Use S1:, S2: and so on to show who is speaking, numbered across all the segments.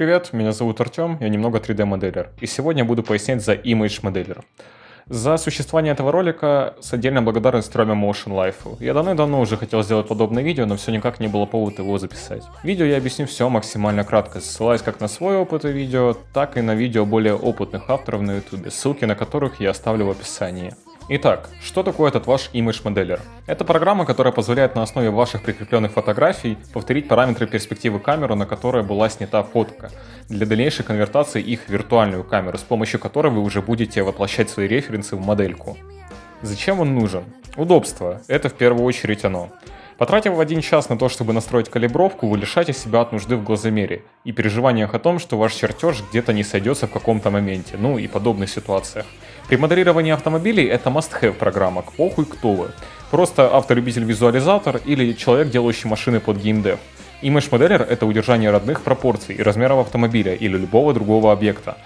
S1: Привет, меня зовут Артем, я немного 3D-моделер, и сегодня буду пояснять за Image Modeler. За существование этого ролика с отдельной благодарностью Rome Motion Life. Я давно уже хотел сделать подобное видео, но все никак не было повода его записать. В видео я объясню все максимально кратко, ссылаясь как на свой опыт и видео, так и на видео более опытных авторов на YouTube, ссылки на которых я оставлю в описании. Итак, что такое этот ваш Image Modeler? Это программа, которая позволяет на основе ваших прикрепленных фотографий повторить параметры перспективы камеры, на которой была снята фотка, для дальнейшей конвертации их в виртуальную камеру, с помощью которой вы уже будете воплощать свои референсы в модельку. Зачем он нужен? Удобство. Это в первую очередь оно. Потратив 1 час на то, чтобы настроить калибровку, вы лишаете себя от нужды в глазомере и переживаниях о том, что ваш чертеж где-то не сойдется в каком-то моменте, ну и подобных ситуациях. При моделировании автомобилей это must-have программа, похуй кто вы. Просто автолюбитель-визуализатор или человек, делающий машины под геймдев. Image Modeler — это удержание родных пропорций и размеров автомобиля или любого другого объекта.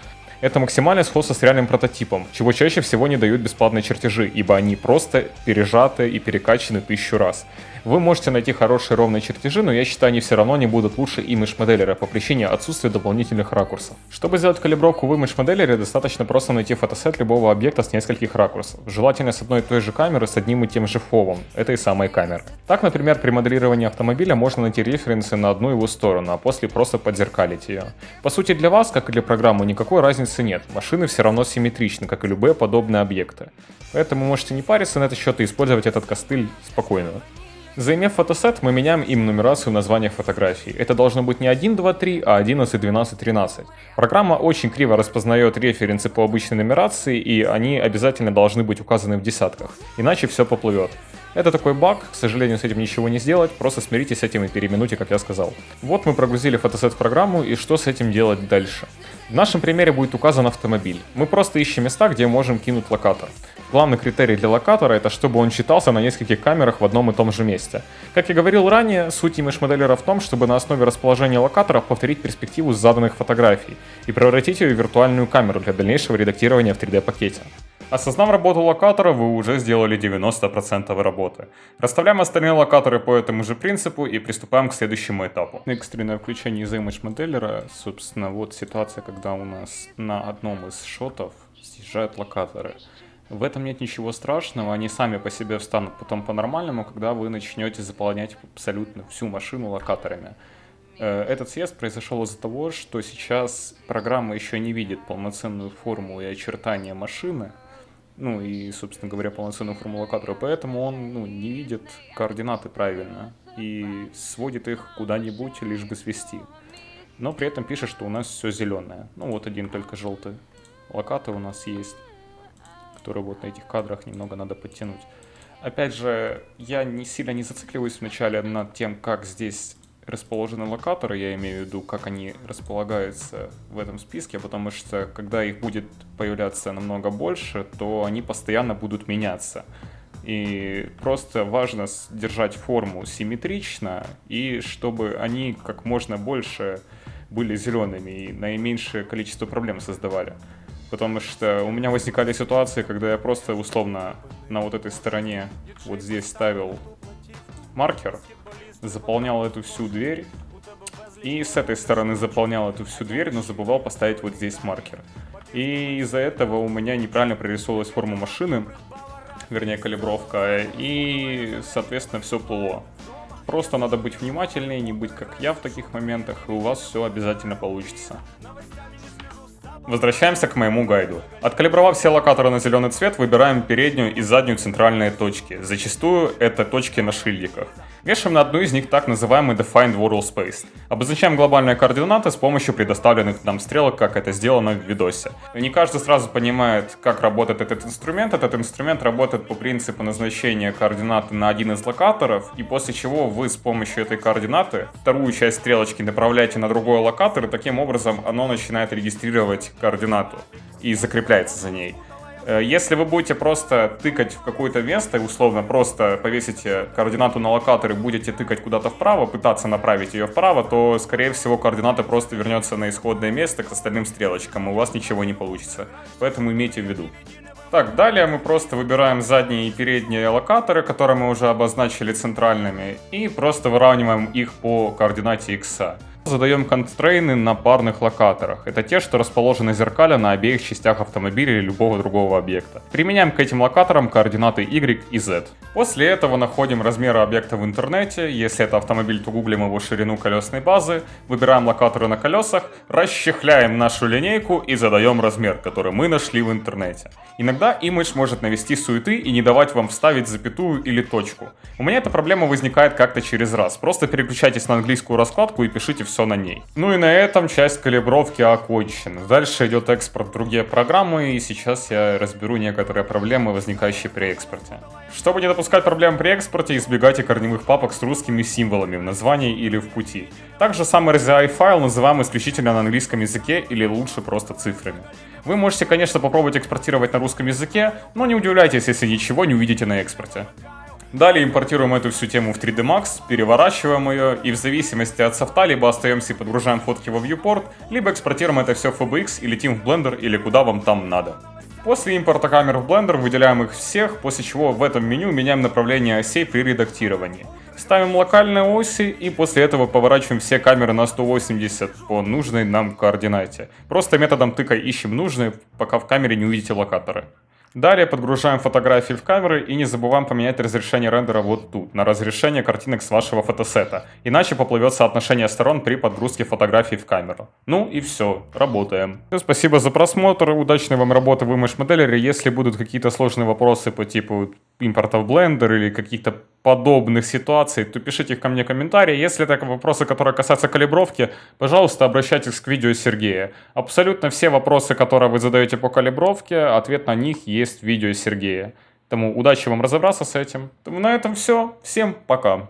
S1: Это максимальное сходство с реальным прототипом, чего чаще всего не дают бесплатные чертежи, ибо они просто пережаты и перекачаны 1000 раз. Вы можете найти хорошие ровные чертежи, но я считаю, они все равно не будут лучше Image Modeler по причине отсутствия дополнительных ракурсов. Чтобы сделать калибровку в Image Modeler, достаточно просто найти фотосет любого объекта с нескольких ракурсов, желательно с одной и той же камеры с одним и тем же фовом, этой самой камеры. Так, например, при моделировании автомобиля можно найти референсы на одну его сторону, а после просто подзеркалить ее. По сути, для вас, как и для программы, никакой разницы нет, машины все равно симметричны, как и любые подобные объекты. Поэтому можете не париться на этот счет и использовать этот костыль спокойно. Заимев фотосет, мы меняем им нумерацию в названиях фотографий. Это должно быть не 1, 2, 3, а 11, 12, 13. Программа очень криво распознает референсы по обычной нумерации, и они обязательно должны быть указаны в десятках, иначе все поплывет. Это такой баг, к сожалению, с этим ничего не сделать, просто смиритесь с этим и переименуйте, как я сказал. Вот мы прогрузили фотосет в программу, и что с этим делать дальше? В нашем примере будет указан автомобиль. Мы просто ищем места, где можем кинуть локатор. Главный критерий для локатора — это чтобы он читался на нескольких камерах в одном и том же месте. Как я говорил ранее, суть Image Modeler в том, чтобы на основе расположения локаторов повторить перспективу с заданных фотографий и превратить ее в виртуальную камеру для дальнейшего редактирования в 3D-пакете. Осознав работу локатора, вы уже сделали 90% работы. Расставляем остальные локаторы по этому же принципу и приступаем к следующему этапу. Экстренное включение из Image Modeler, собственно, вот ситуация, когда у нас на одном из шотов съезжают локаторы. В этом нет ничего страшного, они сами по себе встанут потом по-нормальному, когда вы начнете заполнять абсолютно всю машину локаторами. Этот съезд произошел из-за того, что сейчас программа еще не видит полноценную форму и очертания машины, ну и, собственно говоря, полноценную форму локатора, поэтому он не видит координаты правильно и сводит их куда-нибудь, лишь бы свести. Но при этом пишет, что у нас все зеленое. Ну вот один только желтый локатор у нас есть, который вот на этих кадрах немного надо подтянуть. Опять же, я сильно не зацикливаюсь вначале над тем, как здесь расположены локаторы, я имею в виду, как они располагаются в этом списке, потому что когда их будет появляться намного больше, то они постоянно будут меняться. И просто важно держать форму симметрично, и чтобы они как можно больше были зелеными и наименьшее количество проблем создавали. Потому что у меня возникали ситуации, когда я просто условно на вот этой стороне вот здесь ставил маркер, заполнял эту всю дверь, и с этой стороны заполнял эту всю дверь, но забывал поставить вот здесь маркер. И из-за этого у меня неправильно прорисовывалась форма машины, вернее калибровка, и, соответственно, все плыло. Просто надо быть внимательнее, не быть как я в таких моментах, и у вас все обязательно получится. Возвращаемся к моему гайду. Откалибровав все локаторы на зеленый цвет, выбираем переднюю и заднюю центральные точки. Зачастую это точки на шильдиках. Вешаем на одну из них так называемый Defined World Space. Обозначаем глобальные координаты с помощью предоставленных нам стрелок, как это сделано в видосе. Не каждый сразу понимает, как работает этот инструмент. Этот инструмент работает по принципу назначения координаты на один из локаторов, и после чего вы с помощью этой координаты вторую часть стрелочки направляете на другой локатор, и таким образом оно начинает регистрировать координату и закрепляется за ней. Если вы будете просто тыкать в какое-то место и условно просто повесите координату на локатор и будете тыкать куда-то вправо, пытаться направить ее вправо, то, скорее всего, координата просто вернется на исходное место к остальным стрелочкам, и у вас ничего не получится. Поэтому имейте в виду. Так, далее мы просто выбираем задние и передние локаторы, которые мы уже обозначили центральными, и просто выравниваем их по координате x. Задаем констрейны на парных локаторах. Это те, что расположены зеркально на обеих частях автомобиля или любого другого объекта. Применяем к этим локаторам координаты Y и Z. После этого находим размеры объекта в интернете. Если это автомобиль, то гуглим его ширину колесной базы. Выбираем локаторы на колесах, расчехляем нашу линейку и задаем размер, который мы нашли в интернете. Иногда Image может навести суеты и не давать вам вставить запятую или точку. У меня эта проблема возникает как-то через раз. Просто переключайтесь на английскую раскладку и пишите все на ней. Ну и на этом часть калибровки окончена. Дальше идет экспорт в другие программы, и сейчас я разберу некоторые проблемы, возникающие при экспорте. Чтобы не допускать проблем при экспорте, избегайте корневых папок с русскими символами в названии или в пути. Также сам RZI файл называем исключительно на английском языке или лучше просто цифрами. Вы можете, конечно, попробовать экспортировать на русском языке, но не удивляйтесь, если ничего не увидите на экспорте. Далее импортируем эту всю тему в 3D Max, переворачиваем ее и в зависимости от софта либо остаемся и подгружаем фотки во viewport, либо экспортируем это все в FBX и летим в Blender или куда вам там надо. После импорта камер в Blender выделяем их всех, после чего в этом меню меняем направление осей при редактировании. Ставим локальные оси и после этого поворачиваем все камеры на 180 по нужной нам координате. Просто методом тыка ищем нужные, пока в камере не увидите локаторы. Далее подгружаем фотографии в камеры и не забываем поменять разрешение рендера вот тут, на разрешение картинок с вашего фотосета, иначе поплывет соотношение сторон при подгрузке фотографий в камеру. Ну и все, работаем. Спасибо за просмотр, удачной вам работы в Image Modeler. Если будут какие-то сложные вопросы по типу импорта в Blender или каких-то подобных ситуаций, то пишите их ко мне в комментарии. Если это вопросы, которые касаются калибровки, пожалуйста, обращайтесь к видео Сергея. Абсолютно все вопросы, которые вы задаете по калибровке, ответ на них есть в видео Сергея. Поэтому удачи вам разобраться с этим. На этом все. Всем пока.